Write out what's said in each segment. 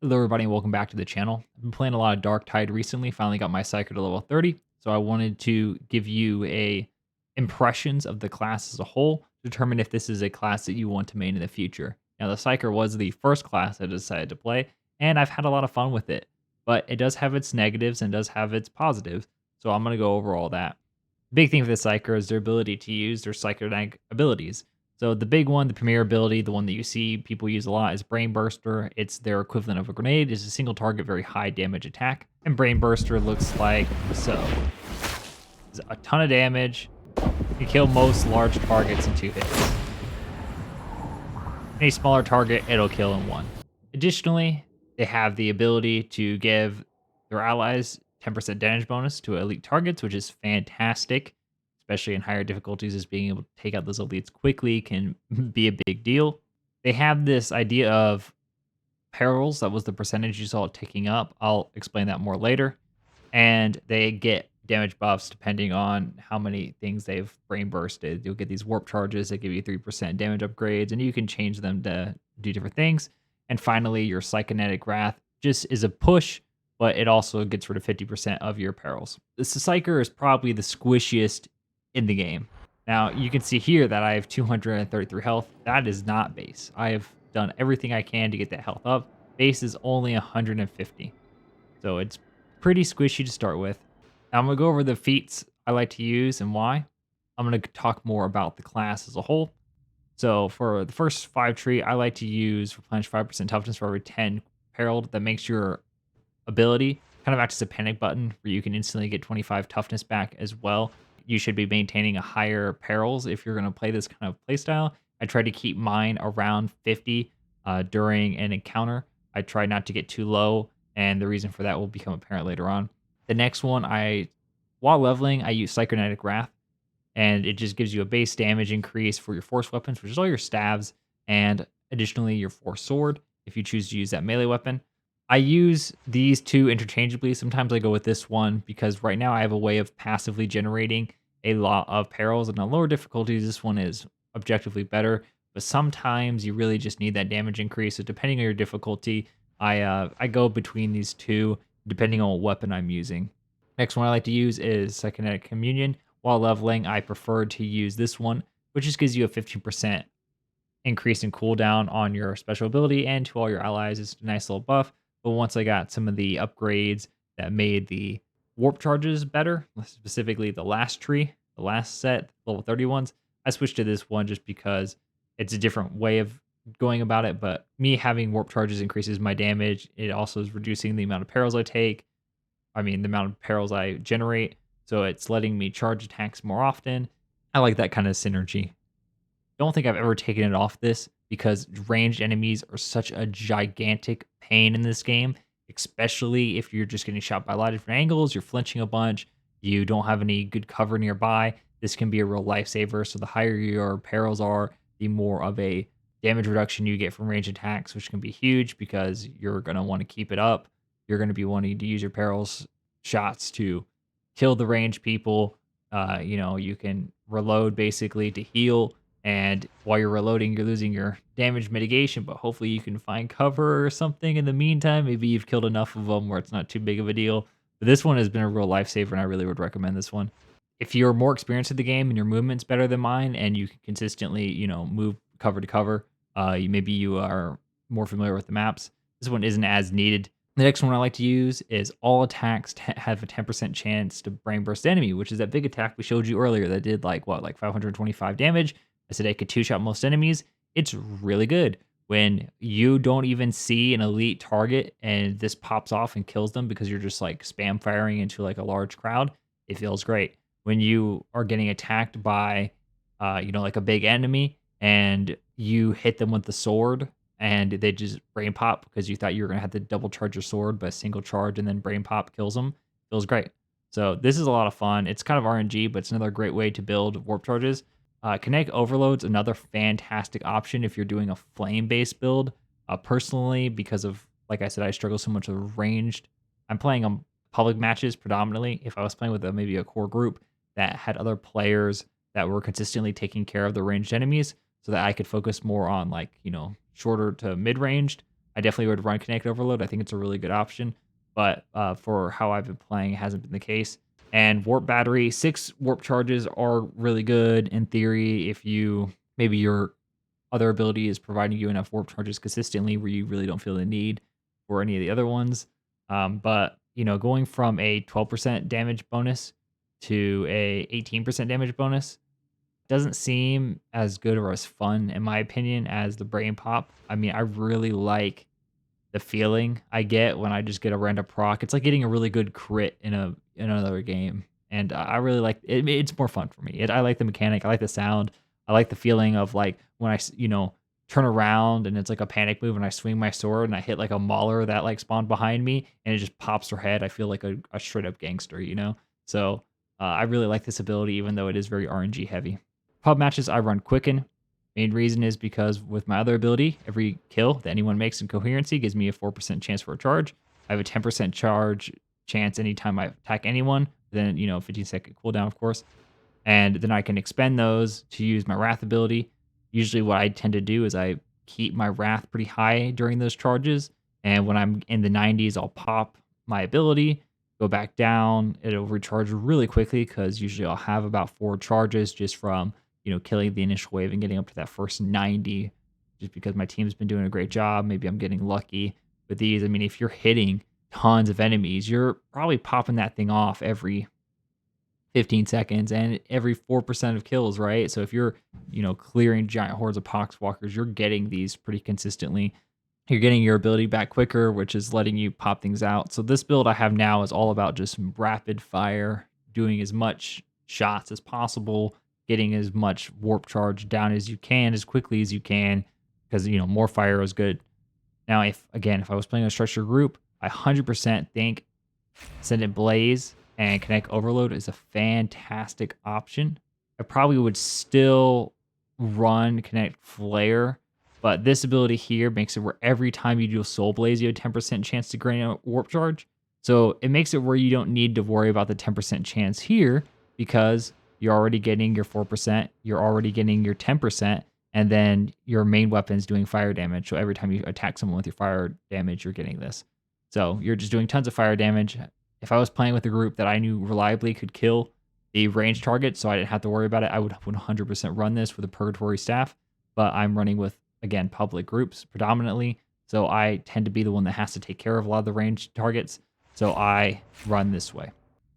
Hello everybody and welcome back to the channel. I've been playing a lot of Darktide recently, finally got my Psyker to level 30, so I wanted to give you a impressions of the class as a whole, determine if this is a class that you want to main in the future. Now the Psyker was the first class I decided to play, and I've had a lot of fun with it, but it does have its negatives and does have its positives, so I'm going to go over all that. Big thing for the Psyker is their ability to use their psychotic abilities. So the big one, the premier ability, the one that you see people use a lot is Brain Burster. It's their equivalent of a grenade. It's a single target, very high damage attack. And Brain Burster looks like so. It's a ton of damage. You kill most large targets in 2 hits. Any smaller target, it'll kill in 1. Additionally, they have the ability to give their allies 10% damage bonus to elite targets, which is fantastic, especially in higher difficulties, as being able to take out those elites quickly can be a big deal. They have this idea of perils. That was the percentage you saw it ticking up. I'll explain that more later. And they get damage buffs depending on how many things they've brain bursted. You'll get these warp charges that give you 3% damage upgrades, and you can change them to do different things. And finally, your Psychonetic Wrath just is a push, but it also gets rid of 50% of your perils. The Psyker is probably the squishiest in the game. Now, you can see here that I have 233 health. That is not base. I have done everything I can to get that health up. Base is only 150. So it's pretty squishy to start with. Now I'm going to go over the feats I like to use and why. I'm going to talk more about the class as a whole. So for the first 5 tree, I like to use replenish 5% toughness for every 10 perilled. That makes your ability kind of act as a panic button where you can instantly get 25 toughness back as well. You should be maintaining a higher perils if you're going to play this kind of playstyle. I try to keep mine around 50 during an encounter. I try not to get too low, and the reason for that will become apparent later on. The next one, while leveling, I use Psychonetic Wrath, and it just gives you a base damage increase for your force weapons, which is all your stabs, and additionally your force sword, if you choose to use that melee weapon. I use these two interchangeably. Sometimes I go with this one because right now I have a way of passively generating a lot of perils, and on lower difficulties, this one is objectively better. But sometimes you really just need that damage increase. So depending on your difficulty, I go between these two depending on what weapon I'm using. Next one I like to use is Psychonetic Communion. While leveling, I prefer to use this one, which just gives you a 15% increase in cooldown on your special ability and to all your allies. It's a nice little buff. But once I got some of the upgrades that made the warp charges better, specifically the last tree, the last set, level 30 ones, I switched to this one just because it's a different way of going about it. But me having warp charges increases my damage. It also is reducing the amount of perils I take. The amount of perils I generate. So it's letting me charge attacks more often. I like that kind of synergy. Don't think I've ever taken it off this because ranged enemies are such a gigantic pain in this game, especially if you're just getting shot by a lot of different angles, you're flinching a bunch, you don't have any good cover nearby. This can be a real lifesaver. So the higher your perils are, the more of a damage reduction you get from range attacks, which can be huge because you're going to want to keep it up. You're going to be wanting to use your perils shots to kill the ranged people. You can reload basically to heal. And while you're reloading, you're losing your damage mitigation, but hopefully you can find cover or something in the meantime. Maybe you've killed enough of them where it's not too big of a deal. But this one has been a real lifesaver, and I really would recommend this one. If you're more experienced with the game and your movement's better than mine, and you can consistently, move cover to cover, maybe you are more familiar with the maps, this one isn't as needed. The next one I like to use is all attacks have a 10% chance to brain burst enemy, which is that big attack we showed you earlier that did like 525 damage. I said I could two-shot most enemies. It's really good when you don't even see an elite target and this pops off and kills them because you're just like spam firing into like a large crowd. It feels great. When you are getting attacked by, like a big enemy and you hit them with the sword and they just brain pop because you thought you were going to have to double charge your sword, but a single charge and then brain pop kills them. Feels great. So this is a lot of fun. It's kind of RNG, but it's another great way to build warp charges. Kinetic Overload's another fantastic option if you're doing a flame-based build. Personally, because of, like I said, I struggle so much with ranged. I'm playing on public matches predominantly. If I was playing with maybe a core group that had other players that were consistently taking care of the ranged enemies so that I could focus more on shorter to mid-ranged, I definitely would run Kinetic Overload. I think it's a really good option, but for how I've been playing, it hasn't been the case. And Warp Battery, 6 Warp Charges are really good in theory if you maybe your other ability is providing you enough Warp Charges consistently where you really don't feel the need for any of the other ones. But, going from a 12% damage bonus to a 18% damage bonus doesn't seem as good or as fun, in my opinion, as the Brain Pop. I mean, I really like the feeling I get when I just get a random proc. It's like getting a really good crit in another game, and I really like it. It's more fun for me. I like the mechanic. I like the sound. I like the feeling of like when turn around and it's like a panic move and I swing my sword and I hit like a mauler that like spawned behind me and it just pops her head. I feel like a straight up gangster. So I really like this ability, even though it is very RNG heavy. Pub matches, I run Quicken. Main reason is because with my other ability, every kill that anyone makes in Coherency gives me a 4% chance for a charge. I have a 10% charge chance anytime I attack anyone. Then, 15-second cooldown, of course. And then I can expend those to use my Wrath ability. Usually what I tend to do is I keep my Wrath pretty high during those charges. And when I'm in the 90s, I'll pop my ability, go back down. It'll recharge really quickly because usually I'll have about 4 charges just from killing the initial wave and getting up to that first 90, just because my team's been doing a great job. Maybe I'm getting lucky with these. I mean, if you're hitting tons of enemies, you're probably popping that thing off every 15 seconds and every 4% of kills, right? So if you're, clearing giant hordes of poxwalkers, you're getting these pretty consistently. You're getting your ability back quicker, which is letting you pop things out. So this build I have now is all about just rapid fire, doing as much shots as possible, getting as much warp charge down as you can, as quickly as you can, because, more fire is good. Now, if I was playing a structured group, I 100% think Ascendant Blaze and Kinetic Overload is a fantastic option. I probably would still run Kinetic Flare, but this ability here makes it where every time you do a Soul Blaze, you have a 10% chance to gain a warp charge. So it makes it where you don't need to worry about the 10% chance here because you're already getting your 4%, you're already getting your 10%, and then your main weapon's doing fire damage. So every time you attack someone with your fire damage, you're getting this. So you're just doing tons of fire damage. If I was playing with a group that I knew reliably could kill the range target, so I didn't have to worry about it, I would 100% run this with a Purgatory Staff. But I'm running with, again, public groups predominantly. So I tend to be the one that has to take care of a lot of the range targets. So I run this way.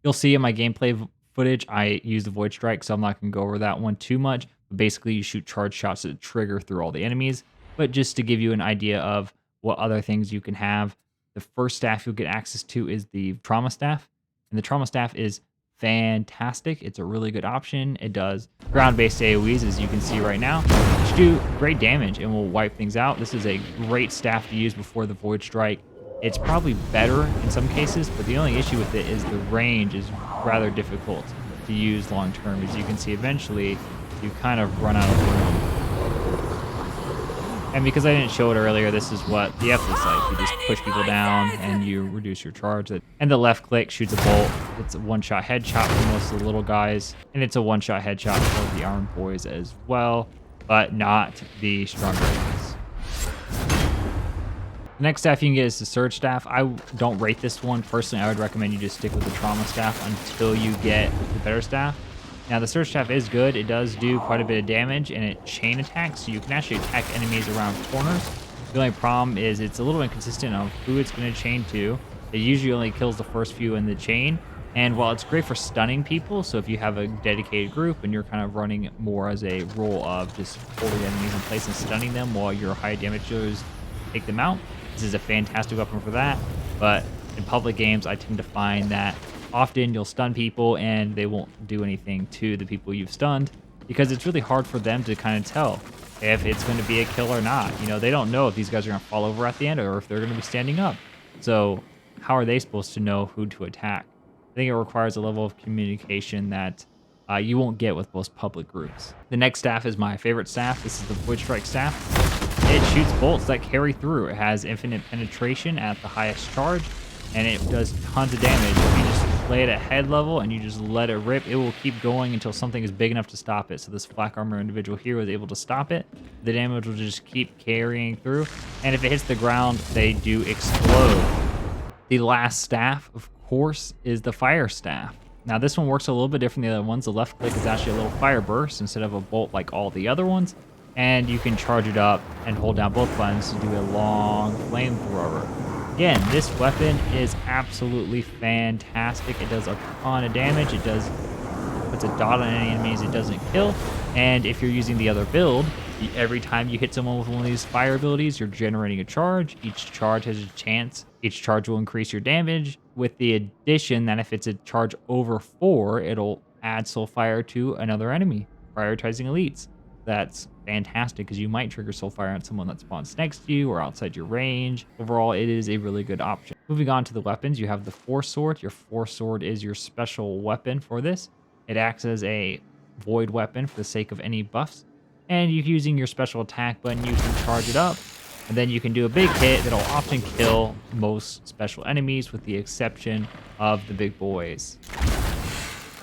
You'll see in my gameplay footage, I use the Void Strike, so I'm not going to go over that one too much. But basically, you shoot charge shots that trigger through all the enemies. But just to give you an idea of what other things you can have, the first staff you'll get access to is the Trauma Staff. And the Trauma Staff is fantastic. It's a really good option. It does ground-based AoEs, as you can see right now, which do great damage and will wipe things out. This is a great staff to use before the Void Strike. It's probably better in some cases, but the only issue with it is the range is rather difficult to use long term. As you can see, eventually you kind of run out of room. And because I didn't show it earlier, this is what the F looks like. You just push people down and you reduce your charge. And the left click shoots a bolt. It's a one-shot headshot for most of the little guys. And it's a one-shot headshot for the armed boys as well, but not the stronger ones. The next staff you can get is the Surge Staff. I don't rate this one. Personally, I would recommend you just stick with the Trauma Staff until you get the better staff. Now, the Surge Staff is good. It does do quite a bit of damage, and it chain attacks, so you can actually attack enemies around corners. The only problem is it's a little inconsistent of who it's going to chain to. It usually only kills the first few in the chain, and while it's great for stunning people, so if you have a dedicated group and you're kind of running more as a role of just holding enemies in place and stunning them while your high damage dealers take them out, this is a fantastic weapon for that. But in public games, I tend to find that often you'll stun people and they won't do anything to the people you've stunned because it's really hard for them to kind of tell if it's going to be a kill or not. They don't know if these guys are going to fall over at the end or if they're going to be standing up. So how are they supposed to know who to attack? I think it requires a level of communication that you won't get with most public groups. The next staff is my favorite staff. This is the Void Strike Staff. It shoots bolts that carry through. It has infinite penetration at the highest charge, and it does tons of damage. If you just play it at head level and you just let it rip, it will keep going until something is big enough to stop it. So this Flak Armor individual here was able to stop it. the damage will just keep carrying through. And if it hits the ground, they do explode. The last staff, of course, is the fire staff. Now this one works a little bit different than the other ones. The left click is actually a little fire burst instead of a bolt like all the other ones. And you can charge it up and hold down both buttons to do a long flamethrower. Again, this weapon is absolutely fantastic. It does a ton of damage. It does puts a dot on any enemies it doesn't kill. And if you're using the other build, every time you hit someone with one of these fire abilities, you're generating a charge. Each charge has a chance. Each charge will increase your damage, with the addition that if it's a charge over 4, it'll add Soulfire to another enemy, prioritizing elites. That's fantastic because you might trigger Soulfire on someone that spawns next to you or outside your range. Overall, it is a really good option. Moving on to the weapons, you have the Force Sword. Your Force Sword is your special weapon for this. It acts as a void weapon for the sake of any buffs. And using your special attack button, you can charge it up. And then you can do a big hit that'll often kill most special enemies with the exception of the big boys.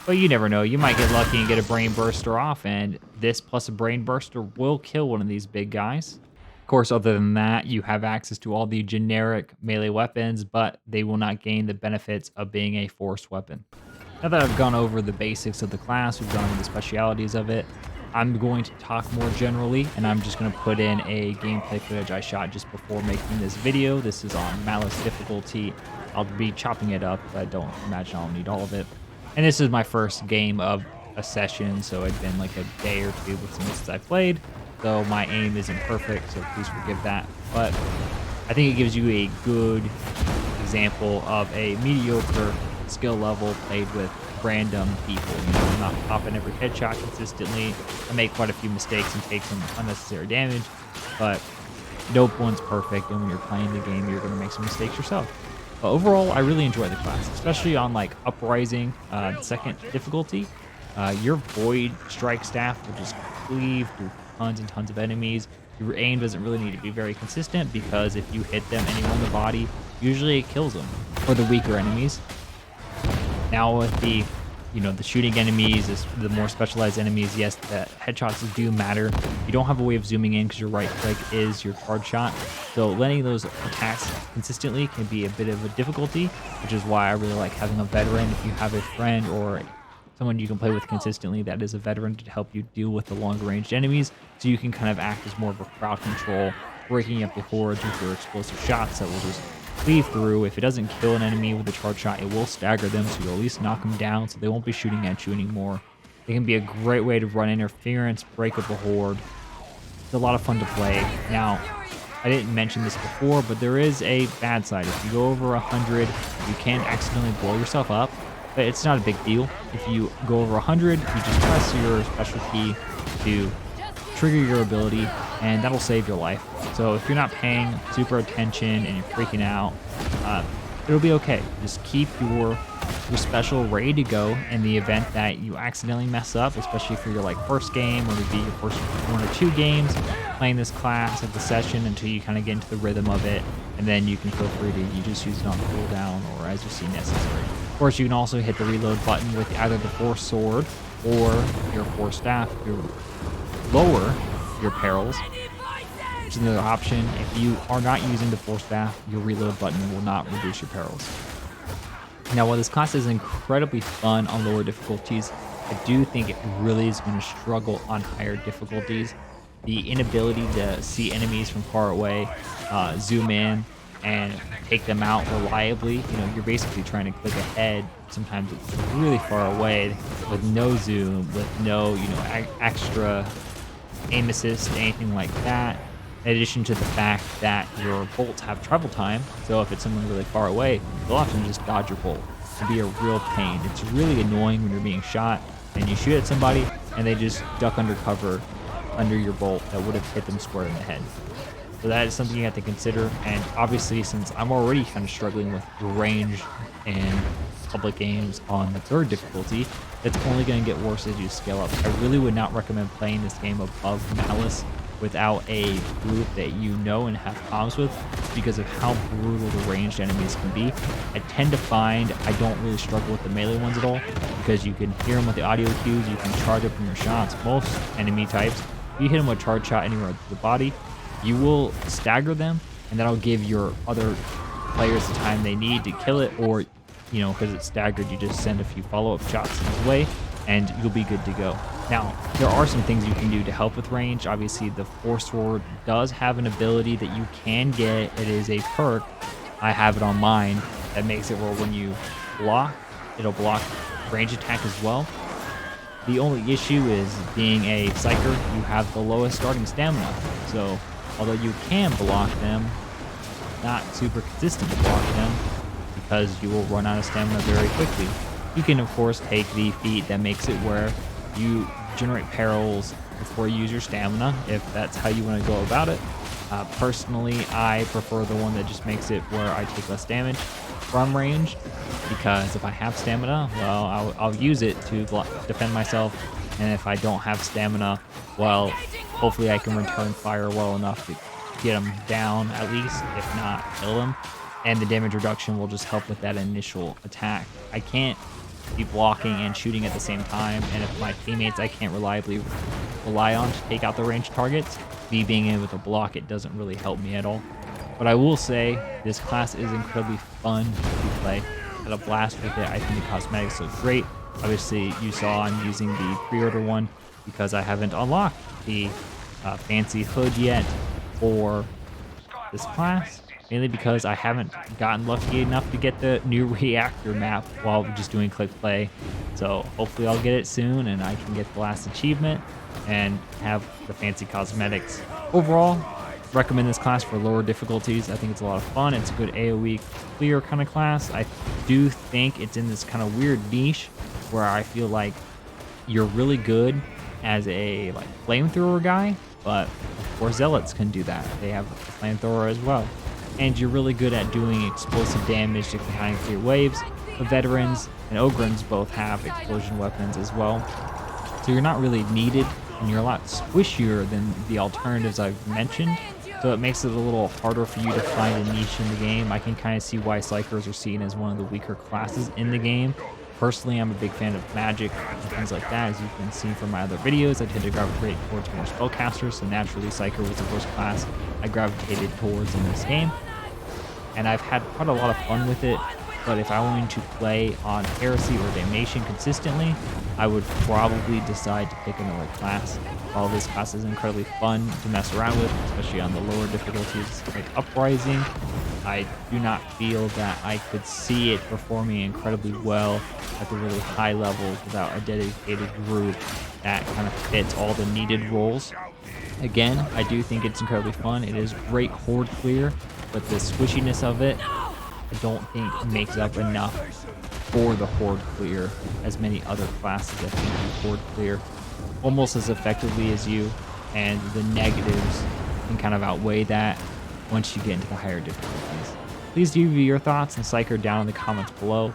But you never know, you might get lucky and get a Brain Burster off, and this plus a Brain Burster will kill one of these big guys. Of course, other than that, you have access to all the generic melee weapons, but they will not gain the benefits of being a forced weapon. Now that I've gone over the basics of the class, we've gone over the specialities of it, I'm going to talk more generally, and I'm just going to put in a gameplay footage I shot just before making this video. This is on Malice difficulty. I'll be chopping it up, but I don't imagine I'll need all of it. And this is my first game of a session, so it's been like a day or two since I played, so my aim isn't perfect, so please forgive that. But I think it gives you a good example of a mediocre skill level played with random people. You know, I'm not popping every headshot consistently. I make quite a few mistakes and take some unnecessary damage, but no one's perfect, and when you're playing the game, you're going to make some mistakes yourself. But overall, I really enjoy the class, especially on like Uprising, second difficulty. Your Void Strike Staff will just cleave through tons and tons of enemies. Your aim doesn't really need to be very consistent because if you hit them anywhere in the body, usually it kills them, or the weaker enemies. Now with the, the shooting enemies, the more specialized enemies, yes, the headshots do matter. You don't have a way of zooming in because your right click is your charge shot. So letting those attacks consistently can be a bit of a difficulty, which is why I really like having a veteran. If you have a friend or someone you can play with consistently that is a veteran to help you deal with the longer ranged enemies, so you can kind of act as more of a crowd control, breaking up the hordes with your explosive shots that will just cleave through. If it doesn't kill an enemy with a charge shot, it will stagger them, so you'll at least knock them down so they won't be shooting at you anymore. It can be a great way to run interference, break up a horde. It's a lot of fun to play. Now, I didn't mention this before, but there is a bad side. If you go over 100, you can accidentally blow yourself up, but it's not a big deal. If you go over 100, you just press your special key to trigger your ability, and that'll save your life. So if you're not paying super attention and you're freaking out, it'll be okay. Just keep your special ready to go in the event that you accidentally mess up, especially for your first game or maybe your first 1 or 2 games playing this class at the session until you kind of get into the rhythm of it, and then you can feel free to just use it on cooldown or as you see necessary. Of course, you can also hit the reload button with either the Force Sword or your Force Staff. Lower your perils, which is another option. If you are not using the Force Staff, your reload button will not reduce your perils. Now, while this class is incredibly fun on lower difficulties, I do think it really is going to struggle on higher difficulties. The inability to see enemies from far away, zoom in, and take them out reliably. You're basically trying to click ahead. Sometimes it's really far away with no zoom, with no, extra aim assist, anything like that. In addition to the fact that your bolts have travel time, so if it's someone really far away, they'll often just dodge your bolt. It'll be a real pain. It's really annoying when you're being shot and you shoot at somebody and they just duck under cover under your bolt that would have hit them square in the head. So that is something you have to consider. And obviously, since I'm already kind of struggling with range and public games on the 3rd difficulty, it's only going to get worse as you scale up. I really would not recommend playing this game above Malice without a group that you know and have comms with, because of how brutal the ranged enemies can be. I tend to find I don't really struggle with the melee ones at all, because you can hear them with the audio cues, you can charge up from your shots. Most enemy types If you hit them with charge shot anywhere to the body, you will stagger them, and that'll give your other players the time they need to kill it, or, you know, because it's staggered, you just send a few follow-up shots his way, and you'll be good to go. Now, there are some things you can do to help with range. Obviously, the Force Sword does have an ability that you can get. It is a perk. I have it on mine that makes it where when you block, it'll block range attack as well. The only issue is being a Psyker, you have the lowest starting stamina. So, although you can block them, not super consistent to block them because you will run out of stamina very quickly. You can, of course, take the feat that makes it where you generate perils before you use your stamina, if that's how you want to go about it. Personally, I prefer the one that just makes it where I take less damage from range, because if I have stamina, well, I'll use it to defend myself, and if I don't have stamina, well, hopefully I can return fire well enough to get them down at least, if not kill them, and the damage reduction will just help with that initial attack. I can't be blocking and shooting at the same time, and if my teammates I can't reliably rely on to take out the ranged targets, me being able to block it doesn't really help me at all. But I will say this class is incredibly fun to play. I had a blast with it. I think the cosmetics look great. Obviously, you saw I'm using the pre-order one because I haven't unlocked the fancy hood yet for this class, mainly because I haven't gotten lucky enough to get the new reactor map while just doing click play. So hopefully I'll get it soon and I can get the last achievement and have the fancy cosmetics. Overall, recommend this class for lower difficulties. I think it's a lot of fun. It's a good AoE clear kind of class. I do think it's in this kind of weird niche where I feel like you're really good as a flamethrower guy, but of course zealots can do that. They have a flamethrower as well. And you're really good at doing explosive damage to behind clear waves. The veterans and Ogrins both have explosion weapons as well. So you're not really needed, and you're a lot squishier than the alternatives I've mentioned. So it makes it a little harder for you to find a niche in the game. I can kind of see why Psykers are seen as one of the weaker classes in the game. Personally, I'm a big fan of magic and things like that. As you can see from my other videos, I tend to gravitate towards more spellcasters, so naturally Psyker was the first class I gravitated towards in this game. And I've had quite a lot of fun with it, but if I wanted to play on Heresy or Damnation consistently, I would probably decide to pick another class. While this class is incredibly fun to mess around with, especially on the lower difficulties like Uprising, I do not feel that I could see it performing incredibly well at the really high levels without a dedicated group that kind of fits all the needed roles. Again, I do think it's incredibly fun. It is great horde clear, but the squishiness of it, I don't think makes up enough for the horde clear as many other classes that can do horde clear almost as effectively as you, and the negatives can kind of outweigh that once you get into the higher difficulties. Please leave your thoughts on Psyker down in the comments below.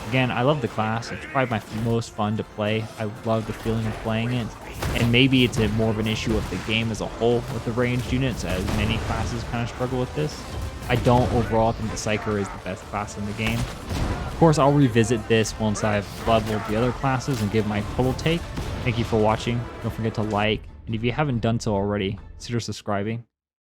Again, I love the class. It's probably my most fun to play. I love the feeling of playing it. And maybe it's more of an issue of the game as a whole with the ranged units, as many classes kind of struggle with this. I don't overall think the Psyker is the best class in the game. Of course, I'll revisit this once I've leveled the other classes and give my total take. Thank you for watching. Don't forget to like, and if you haven't done so already, consider subscribing.